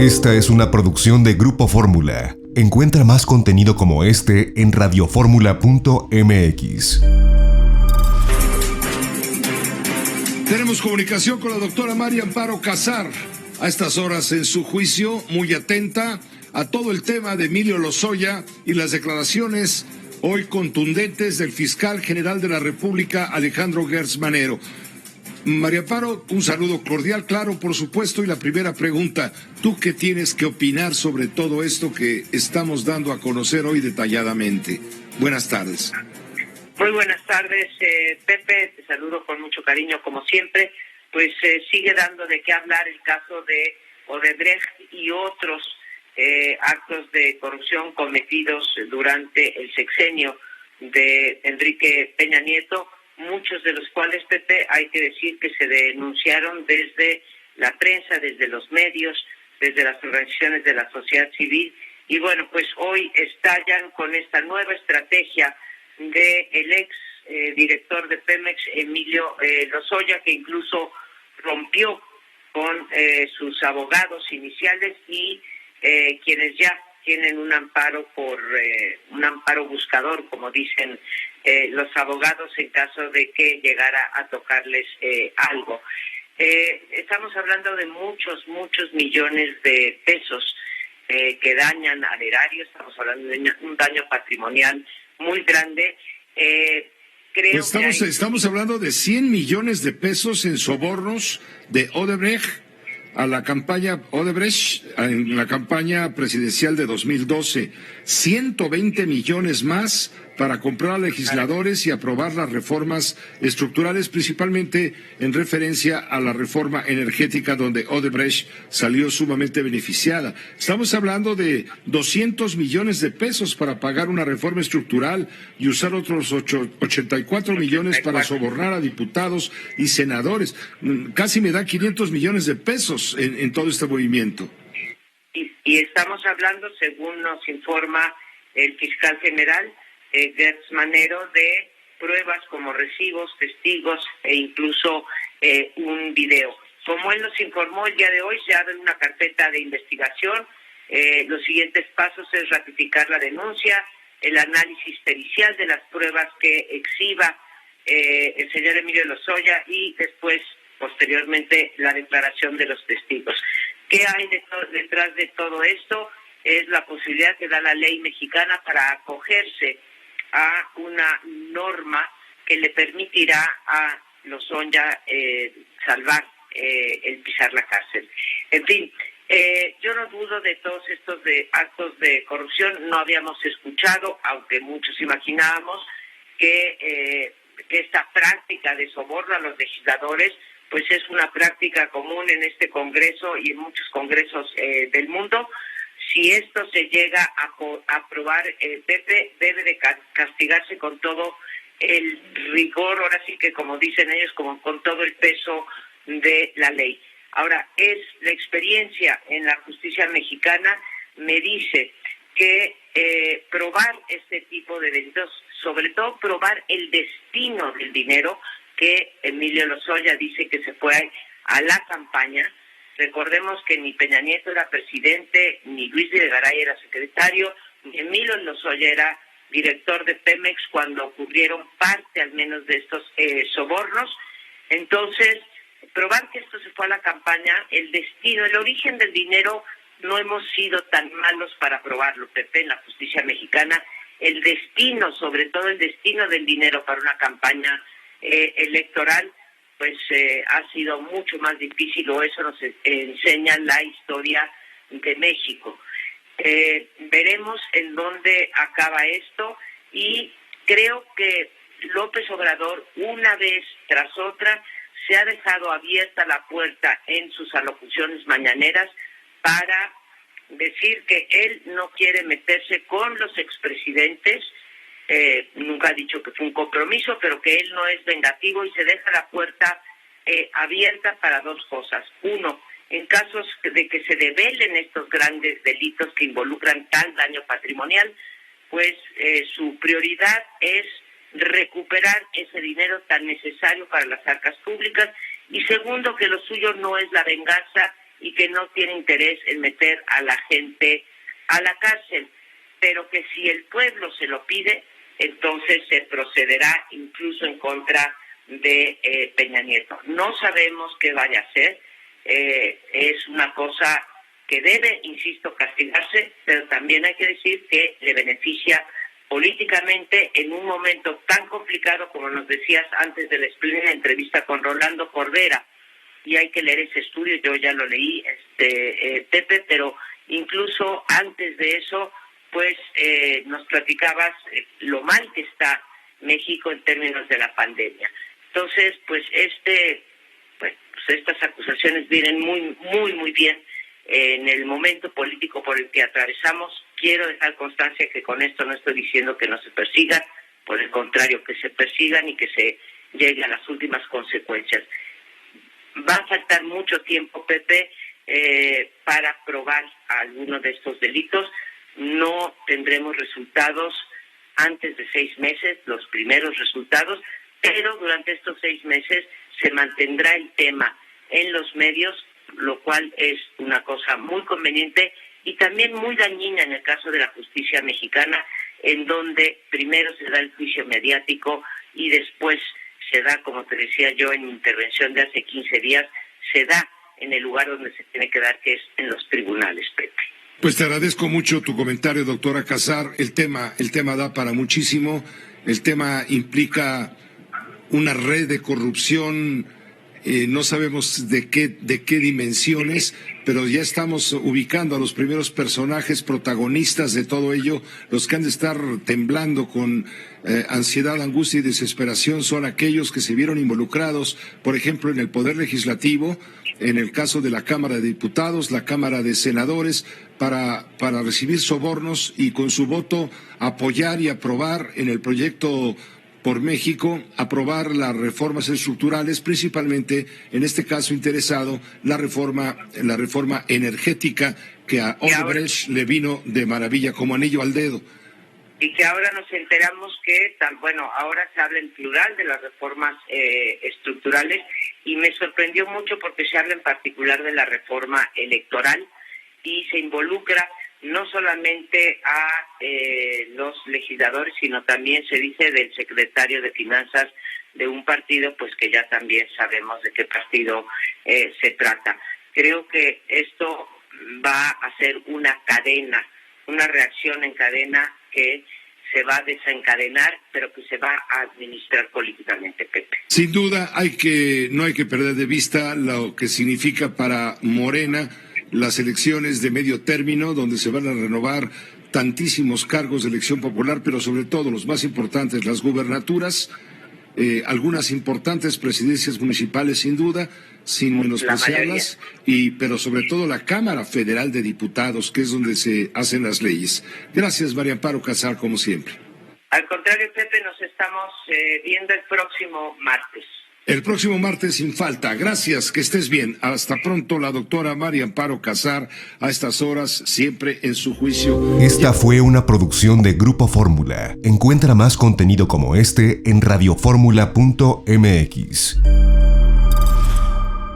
Esta es una producción de Grupo Fórmula. Encuentra más contenido como este en radioformula.mx. Tenemos comunicación con la doctora María Amparo Casar. A estas horas en su juicio, muy atenta a todo el tema de Emilio Lozoya y las declaraciones hoy contundentes del fiscal general de la República, Alejandro Gertz Manero. María Amparo, un saludo cordial, claro, por supuesto, y la primera pregunta, ¿tú qué tienes que opinar sobre todo esto que estamos dando a conocer hoy detalladamente? Buenas tardes. Muy buenas tardes, Pepe, te saludo con mucho cariño como siempre. Pues sigue dando de qué hablar el caso de Odebrecht y otros actos de corrupción cometidos durante el sexenio de Enrique Peña Nieto, muchos de los cuales, Pepe, hay que decir que se denunciaron desde la prensa, desde los medios, desde las organizaciones de la sociedad civil, y bueno, pues hoy estallan con esta nueva estrategia del ex director de Pemex, Emilio Lozoya, que incluso rompió con sus abogados iniciales y quienes ya tienen un amparo un amparo buscador, como dicen los abogados, en caso de que llegara a tocarles algo. Estamos hablando de muchos millones de pesos que dañan al erario. Estamos hablando de un daño patrimonial muy grande. Creo pues estamos hablando de 100 millones de pesos en sobornos de Odebrecht a la campaña Odebrecht en la campaña presidencial de 2012, 120 millones más para comprar a legisladores y aprobar las reformas estructurales, principalmente en referencia a la reforma energética donde Odebrecht salió sumamente beneficiada. Estamos hablando de 200 millones de pesos para pagar una reforma estructural y usar otros 84 millones para sobornar a diputados y senadores. Casi me da 500 millones de pesos en todo este movimiento. Y estamos hablando, según nos informa el fiscal general, Gertz Manero, de pruebas como recibos, testigos e incluso un video. Como él nos informó el día de hoy, se abre una carpeta de investigación. Los siguientes pasos es ratificar la denuncia, el análisis pericial de las pruebas que exhiba el señor Emilio Lozoya y después, posteriormente, la declaración de los testigos. ¿Qué hay detrás de todo esto? Es la posibilidad que da la ley mexicana para acogerse a una norma que le permitirá a Lozoya salvar el pisar la cárcel. En fin, yo no dudo de todos estos actos de corrupción. No habíamos escuchado, aunque muchos imaginábamos, que esta práctica de soborno a los legisladores pues es una práctica común en este Congreso y en muchos congresos del mundo. Si esto se llega a aprobar, Pepe, debe de castigarse con todo el rigor, ahora sí que como dicen ellos, como con todo el peso de la ley. Ahora, es la experiencia en la justicia mexicana me dice que probar este tipo de delitos, sobre todo probar el destino del dinero que Emilio Lozoya dice que se fue a la campaña. Recordemos que ni Peña Nieto era presidente, ni Luis Videgaray era secretario, ni Emilio Lozoya era director de Pemex cuando ocurrieron parte al menos de estos sobornos. Entonces, probar que esto se fue a la campaña, el destino, el origen del dinero, no hemos sido tan malos para probarlo, Pepe, en la justicia mexicana. El destino, sobre todo el destino del dinero para una campaña electoral, pues ha sido mucho más difícil, o eso nos enseña la historia de México. Veremos en dónde acaba esto, y creo que López Obrador, una vez tras otra, se ha dejado abierta la puerta en sus alocuciones mañaneras para decir que él no quiere meterse con los expresidentes. Nunca ha dicho que fue un compromiso, pero que él no es vengativo y se deja la puerta abierta para dos cosas. Uno, en casos de que se develen estos grandes delitos que involucran tal daño patrimonial, pues su prioridad es recuperar ese dinero tan necesario para las arcas públicas. Y segundo, que lo suyo no es la venganza y que no tiene interés en meter a la gente a la cárcel, pero que si el pueblo se lo pide, entonces se procederá incluso en contra de Peña Nieto. No sabemos qué vaya a hacer, es una cosa que debe, insisto, castigarse, pero también hay que decir que le beneficia políticamente en un momento tan complicado como nos decías antes de la espléndida entrevista con Rolando Cordera, y hay que leer ese estudio, yo ya lo leí, Pepe, pero incluso antes de eso, pues nos platicabas lo mal que está México en términos de la pandemia. Entonces, pues estas acusaciones vienen muy bien en el momento político por el que atravesamos. Quiero dejar constancia que con esto no estoy diciendo que no se persigan, por el contrario, que se persigan y que se llegue a las últimas consecuencias. Va a faltar mucho tiempo, Pepe, para probar algunos de estos delitos. No tendremos resultados antes de 6 meses, los primeros resultados, pero durante estos 6 meses se mantendrá el tema en los medios, lo cual es una cosa muy conveniente y también muy dañina en el caso de la justicia mexicana, en donde primero se da el juicio mediático y después se da, como te decía yo en mi intervención de hace 15 días, se da en el lugar donde se tiene que dar, que es en los tribunales, Pepe. Pues te agradezco mucho tu comentario, doctora Casar. El tema da para muchísimo. El tema implica una red de corrupción, no sabemos de qué dimensiones, pero ya estamos ubicando a los primeros personajes protagonistas de todo ello. Los que han de estar temblando con ansiedad, angustia y desesperación son aquellos que se vieron involucrados, por ejemplo, en el Poder Legislativo, en el caso de la Cámara de Diputados, la Cámara de Senadores, para recibir sobornos y con su voto apoyar y aprobar en el proyecto por México, aprobar las reformas estructurales, principalmente, en este caso interesado, la reforma energética que a Odebrecht le vino de maravilla como anillo al dedo. Y que ahora nos enteramos que, ahora se habla en plural de las reformas estructurales, y me sorprendió mucho porque se habla en particular de la reforma electoral y se involucra no solamente a los legisladores, sino también se dice del secretario de Finanzas de un partido, pues que ya también sabemos de qué partido se trata. Creo que esto va a ser una cadena, una reacción en cadena que se va a desencadenar, pero que se va a administrar políticamente, Pepe. Sin duda, no hay que perder de vista lo que significa para Morena las elecciones de medio término, donde se van a renovar tantísimos cargos de elección popular, pero sobre todo los más importantes, las gubernaturas, algunas importantes presidencias municipales sin duda, sin menospreciarlas, pero sobre todo la Cámara Federal de Diputados, que es donde se hacen las leyes. Gracias, María Amparo Casar, como siempre. Al contrario, Pepe, nos estamos viendo el próximo martes. El próximo martes sin falta. Gracias, que estés bien. Hasta pronto, la doctora María Amparo Casar, a estas horas, siempre en su juicio. Esta fue una producción de Grupo Fórmula. Encuentra más contenido como este en radioformula.mx.